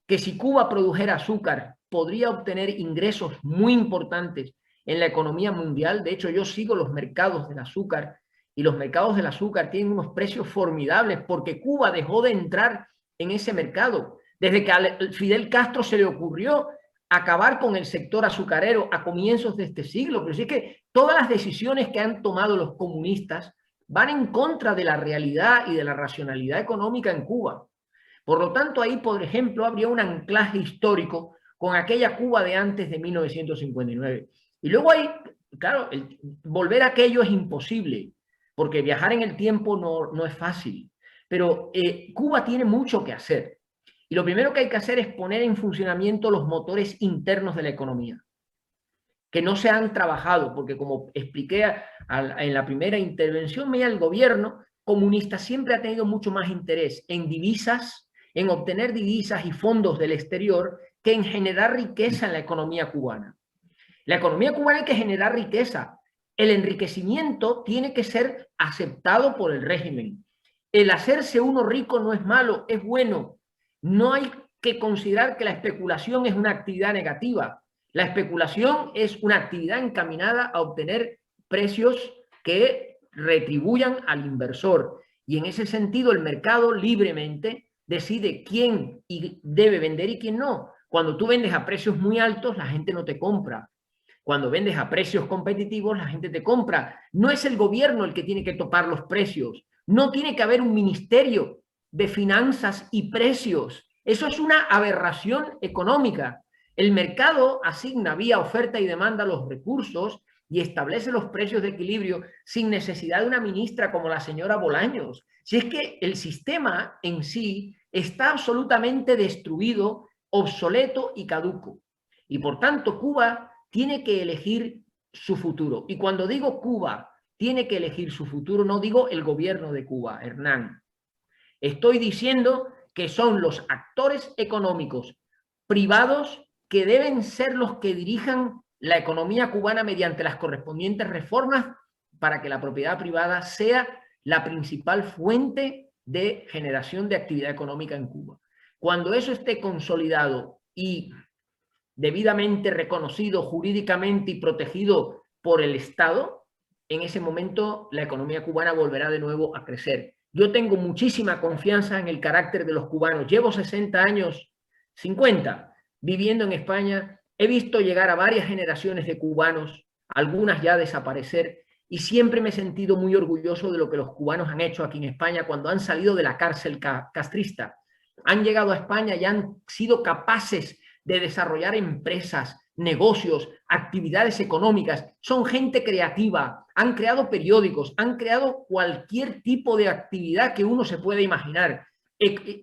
que si Cuba produjera azúcar podría obtener ingresos muy importantes en la economía mundial. De hecho, yo sigo los mercados del azúcar y los mercados del azúcar tienen unos precios formidables porque Cuba dejó de entrar en ese mercado. Desde que a Fidel Castro se le ocurrió acabar con el sector azucarero a comienzos de este siglo. Pero sí es que todas las decisiones que han tomado los comunistas van en contra de la realidad y de la racionalidad económica en Cuba. Por lo tanto, ahí, por ejemplo, habría un anclaje histórico con aquella Cuba de antes de 1959. Y luego hay, claro, volver a aquello es imposible, porque viajar en el tiempo no es fácil. Pero Cuba tiene mucho que hacer. Y lo primero que hay que hacer es poner en funcionamiento los motores internos de la economía, que no se han trabajado, porque como expliqué en la primera intervención mía, el gobierno comunista siempre ha tenido mucho más interés en divisas, en obtener divisas y fondos del exterior, que en generar riqueza en la economía cubana. La economía cubana hay que generar riqueza. El enriquecimiento tiene que ser aceptado por el régimen. El hacerse uno rico no es malo, es bueno. No hay que considerar que la especulación es una actividad negativa. La especulación es una actividad encaminada a obtener precios que retribuyan al inversor. Y en ese sentido, el mercado libremente decide quién debe vender y quién no. Cuando tú vendes a precios muy altos, la gente no te compra. Cuando vendes a precios competitivos, la gente te compra. No es el gobierno el que tiene que topar los precios. No tiene que haber un ministerio de finanzas y precios. Eso es una aberración económica. El mercado asigna vía oferta y demanda los recursos y establece los precios de equilibrio sin necesidad de una ministra como la señora Bolaños. Si es que el sistema en sí está absolutamente destruido, obsoleto y caduco. Y por tanto, Cuba tiene que elegir su futuro. Y cuando digo Cuba tiene que elegir su futuro, no digo el gobierno de Cuba, Hernán. Estoy diciendo que son los actores económicos privados que deben ser los que dirijan la economía cubana mediante las correspondientes reformas para que la propiedad privada sea la principal fuente de generación de actividad económica en Cuba. Cuando eso esté consolidado y debidamente reconocido jurídicamente y protegido por el Estado, en ese momento la economía cubana volverá de nuevo a crecer. Yo tengo muchísima confianza en el carácter de los cubanos. Llevo 60 años, 50, viviendo en España. He visto llegar a varias generaciones de cubanos, algunas ya desaparecer, y siempre me he sentido muy orgulloso de lo que los cubanos han hecho aquí en España cuando han salido de la cárcel castrista. Han llegado a España y han sido capaces de desarrollar empresas, negocios, actividades económicas. Son gente creativa, han creado periódicos, han creado cualquier tipo de actividad que uno se pueda imaginar,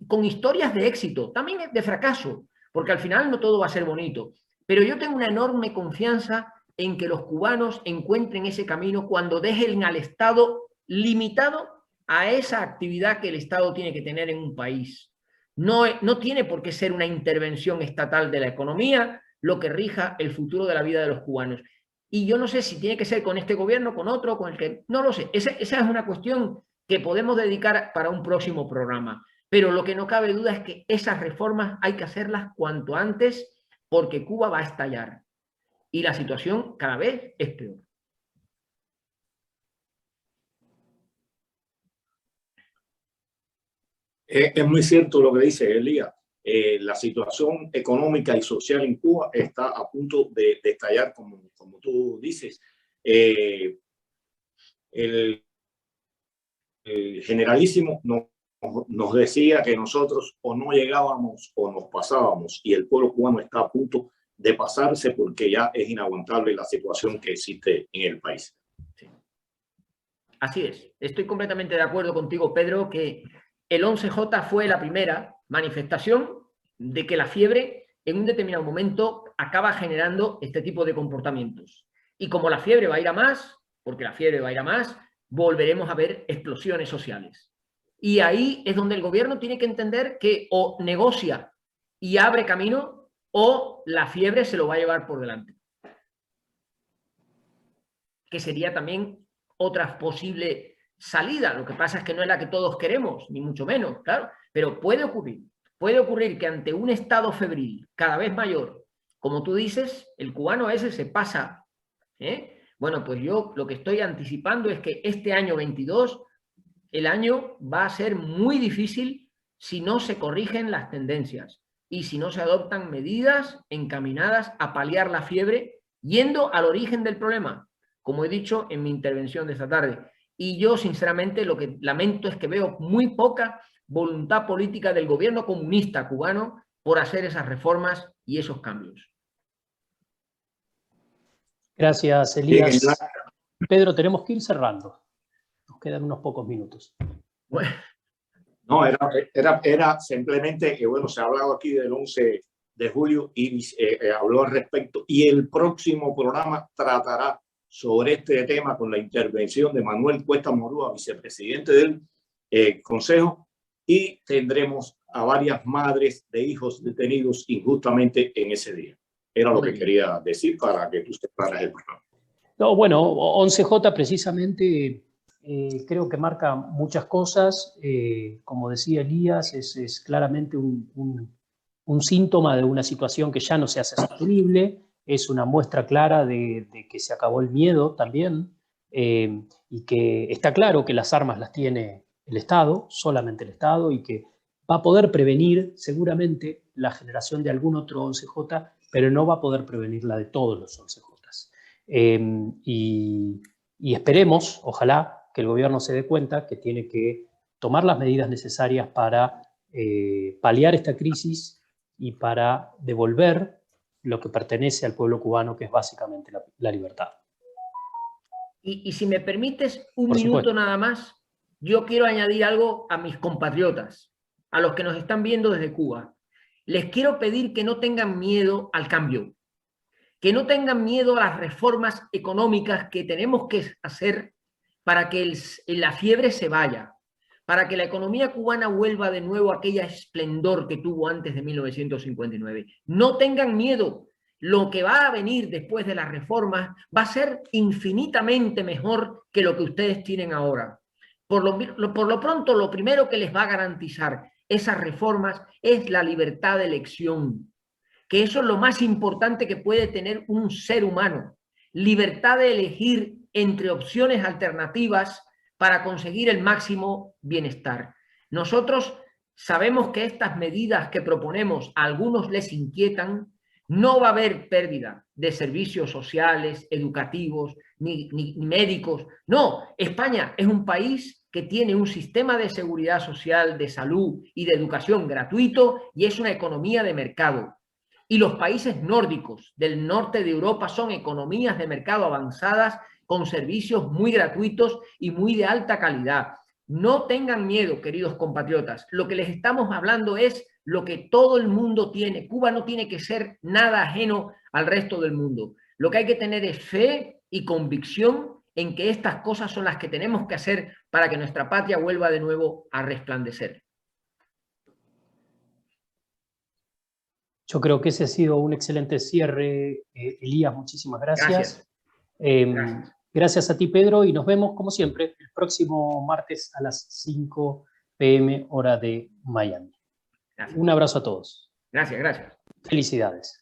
con historias de éxito, también de fracaso, porque al final no todo va a ser bonito. Pero yo tengo una enorme confianza en que los cubanos encuentren ese camino cuando dejen al Estado limitado a esa actividad que el Estado tiene que tener en un país. No tiene por qué ser una intervención estatal de la economía lo que rija el futuro de la vida de los cubanos. Y yo no sé si tiene que ser con este gobierno, con otro, con el que... No lo sé. Esa es una cuestión que podemos dedicar para un próximo programa. Pero lo que no cabe duda es que esas reformas hay que hacerlas cuanto antes porque Cuba va a estallar. Y la situación cada vez es peor. Es muy cierto lo que dice Elías. La situación económica y social en Cuba está a punto de estallar, como tú dices. El generalísimo nos decía que nosotros o no llegábamos o nos pasábamos, y el pueblo cubano está a punto de pasarse porque ya es inaguantable la situación que existe en el país. Sí. Así es. Estoy completamente de acuerdo contigo, Pedro, que el 11J fue la primera manifestación de que la fiebre en un determinado momento acaba generando este tipo de comportamientos. Y como la fiebre va a ir a más, porque la fiebre va a ir a más, volveremos a ver explosiones sociales. Y ahí es donde el gobierno tiene que entender que o negocia y abre camino o la fiebre se lo va a llevar por delante. Que sería también otra posible salida. Lo que pasa es que no es la que todos queremos, ni mucho menos, claro, pero puede ocurrir. Puede ocurrir que ante un estado febril cada vez mayor como tú dices, el cubano ese se pasa. Bueno, pues yo lo que estoy anticipando es que este año 22, el año va a ser muy difícil si no se corrigen las tendencias y si no se adoptan medidas encaminadas a paliar la fiebre, yendo al origen del problema, como he dicho en mi intervención de esta tarde. Y yo, sinceramente, lo que lamento es que veo muy poca voluntad política del gobierno comunista cubano por hacer esas reformas y esos cambios. Gracias, Elías. Pedro, tenemos que ir cerrando. Nos quedan unos pocos minutos. Bueno. No, era simplemente que, bueno, se ha hablado aquí del 11 de julio y habló al respecto. Y el próximo programa tratará sobre este tema con la intervención de Manuel Cuesta Morúa, vicepresidente del Consejo, y tendremos a varias madres de hijos detenidos injustamente en ese día. Era lo que quería decir para que tú separas el programa. No, bueno, 11J precisamente creo que marca muchas cosas. Como decía Elías, es claramente un síntoma de una situación que ya no se hace sostenible. Es una muestra clara de que se acabó el miedo también, y que está claro que las armas las tiene el Estado, solamente el Estado, y que va a poder prevenir seguramente la generación de algún otro 11J, pero no va a poder prevenir la de todos los 11Js. Y esperemos, ojalá, que el gobierno se dé cuenta que tiene que tomar las medidas necesarias para paliar esta crisis y para devolver lo que pertenece al pueblo cubano, que es básicamente la libertad. Y si me permites un minuto nada más, yo quiero añadir algo a mis compatriotas, a los que nos están viendo desde Cuba. Les quiero pedir que no tengan miedo al cambio, que no tengan miedo a las reformas económicas que tenemos que hacer para que la fiebre se vaya, para que la economía cubana vuelva de nuevo a aquella esplendor que tuvo antes de 1959. No tengan miedo. Lo que va a venir después de las reformas va a ser infinitamente mejor que lo que ustedes tienen ahora. Por lo pronto, lo primero que les va a garantizar esas reformas es la libertad de elección, que eso es lo más importante que puede tener un ser humano. Libertad de elegir entre opciones alternativas para conseguir el máximo bienestar. Nosotros sabemos que estas medidas que proponemos a algunos les inquietan. No va a haber pérdida de servicios sociales, educativos, ni médicos. No, España es un país que tiene un sistema de seguridad social, de salud y de educación gratuito, y es una economía de mercado. Y los países nórdicos del norte de Europa son economías de mercado avanzadas con servicios muy gratuitos y muy de alta calidad. No tengan miedo, queridos compatriotas. Lo que les estamos hablando es lo que todo el mundo tiene. Cuba no tiene que ser nada ajeno al resto del mundo. Lo que hay que tener es fe y convicción en que estas cosas son las que tenemos que hacer para que nuestra patria vuelva de nuevo a resplandecer. Yo creo que ese ha sido un excelente cierre, Elías. Muchísimas gracias. Gracias a ti, Pedro, y nos vemos, como siempre, el próximo martes a las 5 p.m. hora de Miami. Gracias. Un abrazo a todos. Gracias, gracias. Felicidades.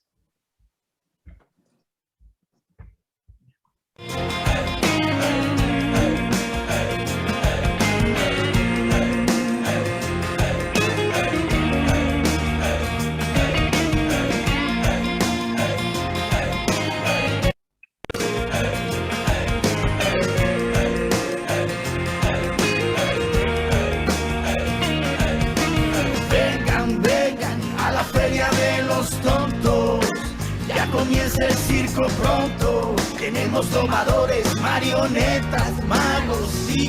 Comienza el circo pronto, tenemos domadores, marionetas, magos y